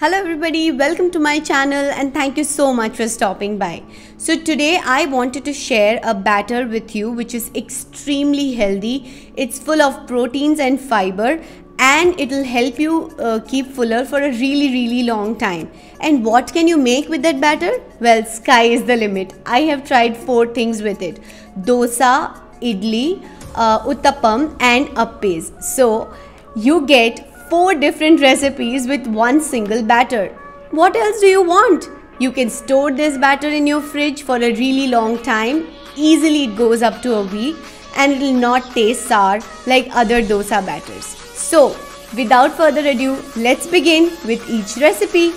Hello everybody, welcome to my channel and thank you so much for stopping by. So today I wanted to share a batter with you which is extremely healthy. It's full of proteins and fiber and it will help you keep fuller for a really long time. And what can you make with that batter? Well, sky is the limit. I have tried 4 things with it: dosa, idli, uttapam and appes. So you get 4 different recipes with one single batter. What else do you want? You can store this batter in your fridge for a really long time. Easily it goes up to a week and it will not taste sour like other dosa batters. So without further ado, let's begin with each recipe.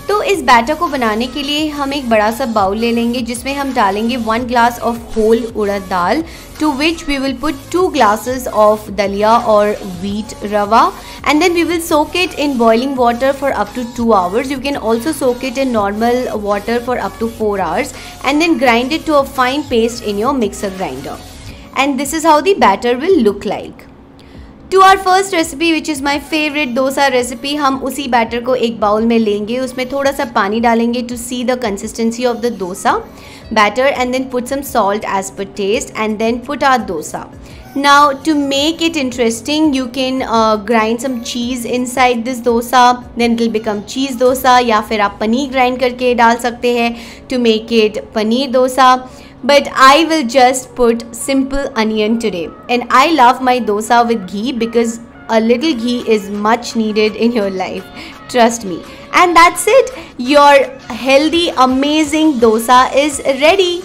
तो इस batter को बनाने के लिए हम एक बड़ा सा बाउल ले लेंगे जिसमें हम डालेंगे 1 glass of whole urad dal, to which we will put 2 glasses of dalia or wheat rava, and then we will soak it in boiling water for up to 2 hours. You can also soak it in normal water for up to 4 hours and then grind it to a fine paste in your mixer grinder. And this is how the batter will look like. To our first recipe, which is my favorite dosa recipe, हम उसी batter को एक bowl में लेंगे, उसमें थोड़ा सा पानी डालेंगे to see the consistency of the dosa batter, and then put some salt as per taste, and then put our dosa. Now to make it interesting, you can grind some cheese inside this dosa, then it will become cheese dosa, या फिर आप paneer grind करके डाल सकते हैं to make it paneer dosa. But I will just put simple onion today, and I love my dosa with ghee because a little ghee is much needed in your life, trust me. And that's it, your healthy amazing dosa is ready.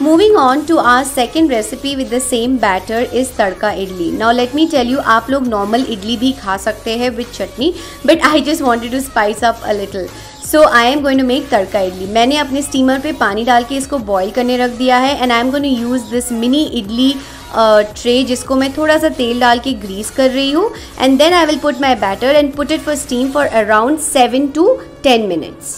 Moving on to our second recipe with the same batter is tadka idli. Now let me tell you, आप लोग normal idli भी खा सकते हैं with chutney, but I just wanted to spice up a little. So I am going to make तड़का इडली. मैंने अपने steamer पे पानी डाल के इसको बॉईल करने रख दिया है, and I am going to use this mini idli tray जिसको मैं थोड़ा सा तेल डाल के ग्रीस कर रही हूँ, and then I will put my batter and put it for steam for around 7 to 10 minutes.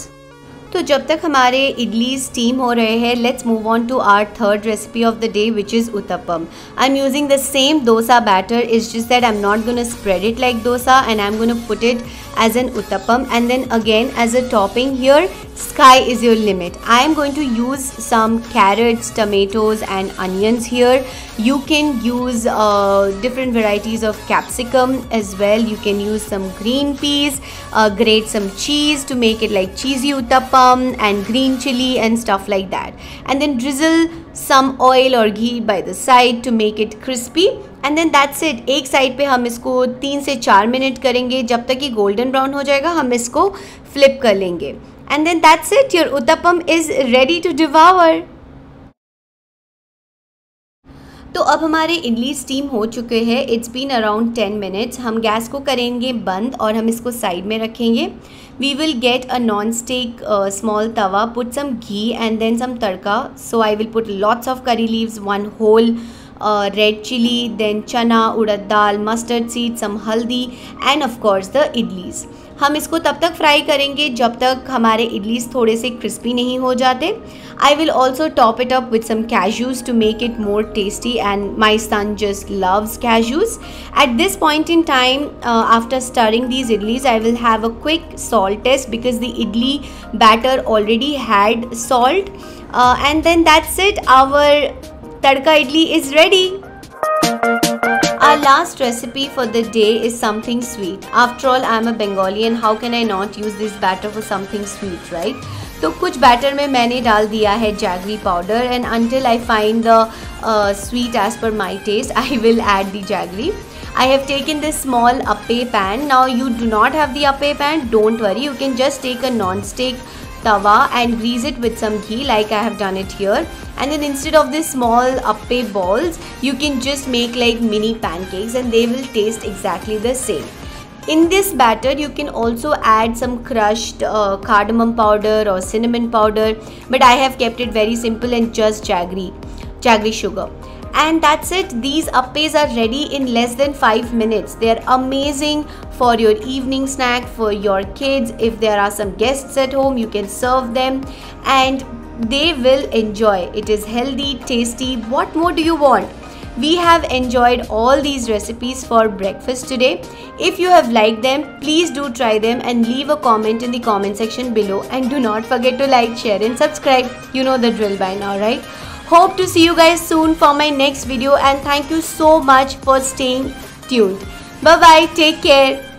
तो जब तक हमारे इडली स्टीम हो रहे हैं, let's move on to our third recipe of the day which is uttapam. I am using the same dosa batter, is just that I am not gonna spread it like dosa and I am going to put it as an uttapam, and then again as a topping here, sky is your limit. I am going to use some carrots, tomatoes and onions here. You can use different varieties of capsicum as well. You can use some green peas, grate some cheese to make it like cheesy uttapam, and green chili and stuff like that, and then drizzle some oil or ghee by the side to make it crispy. And then that's it. एक side पे हम इसको 3 से 4 minute करेंगे, जब तक कि golden brown हो जाएगा हम इसको फ्लिप कर लेंगे. And then that's it, your uttapam is ready to devour. तो अब हमारे इडली स्टीम हो चुके हैं. It's been around 10 minutes. हम गैस को करेंगे बंद और हम इसको साइड में रखेंगे. We will get a non stick small tava, put some ghee and then some tadka. So I will put lots of curry leaves, 1 whole red chili, then chana, urad dal, mustard seed, some haldi and of course the idlis. हम इसको तब तक fry करेंगे जब तक हमारे इडलीस थोड़े से क्रिस्पी नहीं हो जाते. I will also top it up with some cashews to make it more tasty, and my son just loves cashews. At this point in time, after stirring these idlis, I will have a quick salt test because the idli batter already had salt, and then that's it, our tadka idli is ready. Our last recipe for the day is something sweet. After all, I am a Bengali and how can I not use this batter for something sweet, right? तो कुछ batter में मैंने डाल दिया है jaggery powder, and until I find the sweet as per my taste, I will add the jaggery. I have taken this small appe pan. Now you do not have the appe pan, don't worry. You can just take a non-stick tawa and grease it with some ghee like I have done it here, and then instead of these small appe balls, you can just make like mini pancakes and they will taste exactly the same. In this batter you can also add some crushed cardamom powder or cinnamon powder, but I have kept it very simple and just jaggery sugar. And that's it. These appes are ready in less than 5 minutes. They are amazing for your evening snack, for your kids. If there are some guests at home, you can serve them and they will enjoy. It is healthy, tasty. What more do you want? We have enjoyed all these recipes for breakfast today. If you have liked them, please do try them and leave a comment in the comment section below, and do not forget to like, share and subscribe. You know the drill by now, right? Hope to see you guys soon for my next video, and thank you so much for staying tuned. Bye bye, take care.